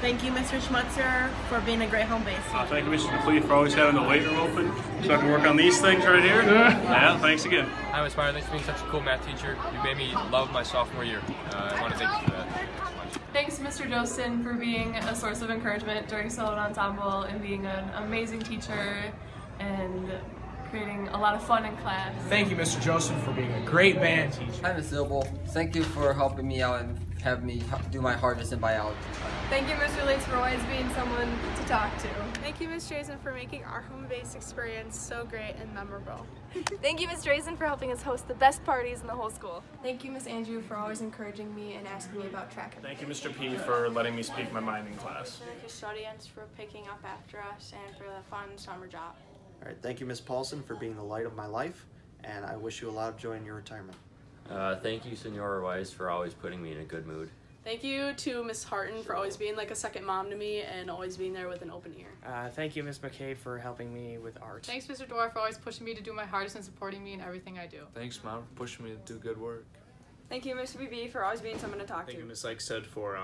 Thank you, Mr. Schmutzer, for being a great home base teacher. Thank you, Mr. Dupuy, for always having the weight room open so I can work on these things right here. Yeah, thanks again. Hi, Ms. Meyer. Thanks for being such a cool math teacher. You made me love my sophomore year. I want to thank you for that. Thanks, Mr. Jostin, for being a source of encouragement during solo ensemble and being an amazing teacher and creating a lot of fun in class. Thank you, Mr. Jostin, for being a great band teacher. Hi, Ms. Zilbel. Thank you for helping me out and have me do my hardest in biology. Thank you, Mr. Leeds, for always being someone to talk to. Thank you, Ms. Drazen, for making our home-based experience so great and memorable. Thank you, Ms. Drazen, for helping us host the best parties in the whole school. Thank you, Ms. Andrew, for always encouraging me and asking me about track. Thank you, Mr. P, for letting me speak my mind in class. Thank you, custodians, for picking up after us and for the fun summer job. All right, thank you, Ms. Paulson, for being the light of my life, and I wish you a lot of joy in your retirement. Thank you, Senora Weiss, for always putting me in a good mood. Thank you to Ms. Harton for always being like a second mom to me and always being there with an open ear. Thank you, Ms. McKay, for helping me with art. Thanks, Mr. Dwyer, for always pushing me to do my hardest and supporting me in everything I do. Thanks, Mom, for pushing me to do good work. Thank you, Mr. BB, for always being someone to talk to. Thank you, Ms. Sykestead, for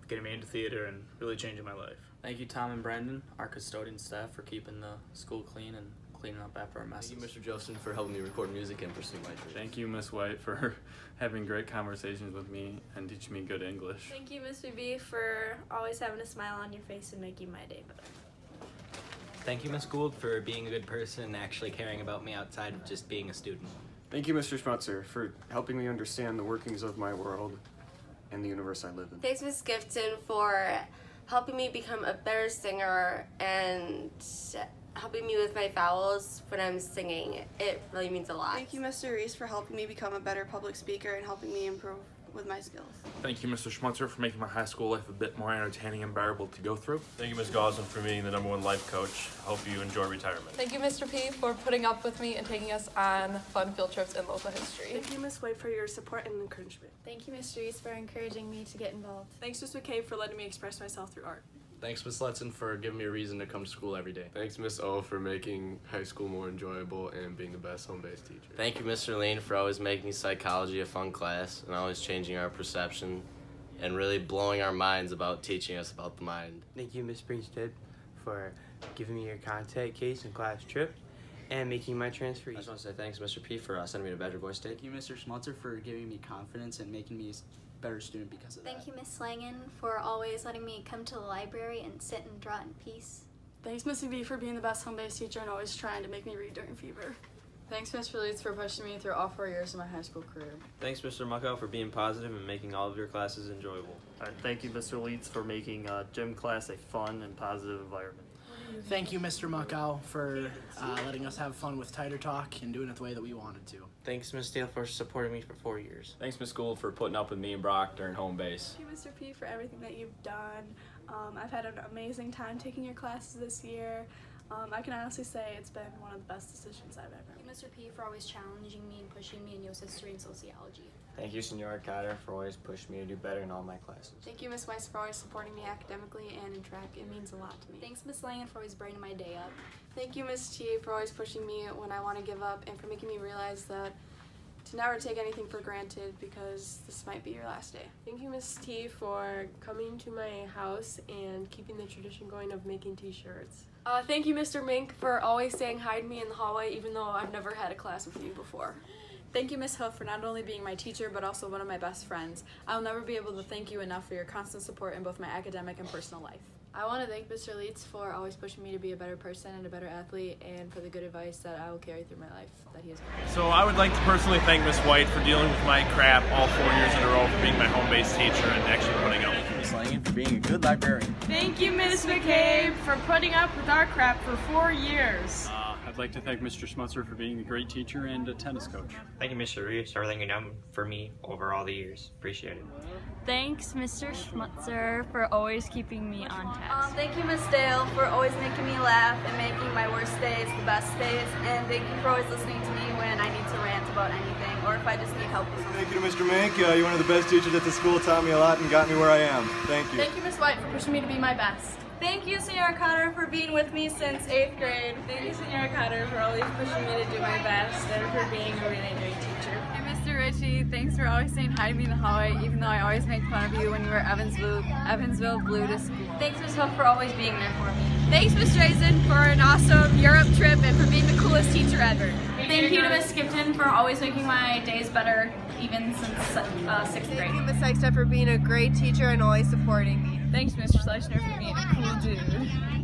getting me into theater and really changing my life. Thank you, Tom and Brandon, our custodian staff, for keeping the school clean and cleaning up after our messes. Thank you, Mr. Jostin, for helping me record music and pursue my dreams. Thank you, Miss White, for having great conversations with me and teaching me good English. Thank you, Mr. B, for always having a smile on your face and making my day better. Thank you, Ms. Gould, for being a good person and actually caring about me outside of just being a student. Thank you, Mr. Schmutzer, for helping me understand the workings of my world and the universe I live in. Thanks, Ms. Gifton, for helping me become a better singer and helping me with my vowels when I'm singing. It really means a lot. Thank you, Mr. Reese, for helping me become a better public speaker and helping me improve with my skills. Thank you, Mr. Schmutzer, for making my high school life a bit more entertaining and bearable to go through. Thank you, Ms. Goslin, for being the #1 life coach. I hope you enjoy retirement. Thank you, Mr. P, for putting up with me and taking us on fun field trips in local history. Thank you, Ms. White, for your support and encouragement. Thank you, Mr. Reese, for encouraging me to get involved. Thanks, Ms. McKay, for letting me express myself through art. Thanks, Ms. Letson, for giving me a reason to come to school every day. Thanks, Ms. O, for making high school more enjoyable and being the best home-based teacher. Thank you, Mr. Lane, for always making psychology a fun class and always changing our perception and really blowing our minds about teaching us about the mind. Thank you, Ms. Springstead, for giving me your contact case and class trip and making my transfer. I just want to say thanks, Mr. P, for sending me to Badger Boy State. Thank you, Mr. Schmutzer, for giving me confidence and making me a better student because of that. Thank you, Ms. Slangen, for always letting me come to the library and sit and draw in peace. Thanks, Ms. McBee, for being the best home-based teacher and always trying to make me read during fever. Thanks, Mr. Leeds, for pushing me through all 4 years of my high school career. Thanks, Mr. Muckow, for being positive and making all of your classes enjoyable. Thank you, Mr. Leeds, for making gym class a fun and positive environment. Thank you, Mr. Muckow, for letting us have fun with Tighter Talk and doing it the way that we wanted to. Thanks, Ms. Steele, for supporting me for 4 years. Thanks, Ms. Gould, for putting up with me and Brock during home base. Thank you, Mr. P, for everything that you've done. I've had an amazing time taking your classes this year. I can honestly say it's been one of the best decisions I've ever made. Thank you, Mr. P, for always challenging me and pushing me in U.S. history and sociology. Thank you, Senora Carter, for always pushing me to do better in all my classes. Thank you, Ms. Weiss, for always supporting me academically and in track. It means a lot to me. Thanks, Ms. Langen, for always brightening my day up. Thank you, Ms. T, for always pushing me when I want to give up and for making me realize that to never take anything for granted because this might be your last day. Thank you, Ms. T, for coming to my house and keeping the tradition going of making t-shirts. Thank you, Mr. Mink, for always saying hi to me in the hallway even though I've never had a class with you before. Thank you, Ms. Huff, for not only being my teacher, but also one of my best friends. I'll never be able to thank you enough for your constant support in both my academic and personal life. I want to thank Mr. Leeds for always pushing me to be a better person and a better athlete and for the good advice that I will carry through my life that he has given me. So I would like to personally thank Miss White for dealing with my crap all 4 years in a row, for being my home-based teacher and actually putting up. Thank you, Ms. Langen, for being a good librarian. Thank you, Ms. McCabe, for putting up with our crap for 4 years. I'd like to thank Mr. Schmutzer for being a great teacher and a tennis coach. Thank you, Mr. Reeves, for everything you've done for me over all the years. Appreciate it. Thanks, Mr. Schmutzer, for always keeping me on task. Thank you, Ms. Dale, for always making me laugh and making my worst days the best days. And thank you for always listening to me when I need to rant about anything or if I just need help with something. Thank you to Mr. Mink. You're one of the best teachers at the school, taught me a lot and got me where I am. Thank you. Thank you, Ms. White, for pushing me to be my best. Thank you, Senora Cotter, for being with me since 8th grade. Thank you, Senora Cotter, for always pushing me to do my best and for being a really great teacher. And Mr. Richie. Thanks for always saying hi to me in the hallway, even though I always make fun of you when you wear Evansville blue to school. Thanks, Miss Hope, for always being there for me. Thanks, Miss Drazen, for an awesome Europe trip and for being the coolest teacher ever. Thank you to Miss Skipton for always making my days better, even since 6th grade. Thank you, Miss Sykes, for being a great teacher and always supporting me. Thanks, Mr. Schleichner, for being a cool dude.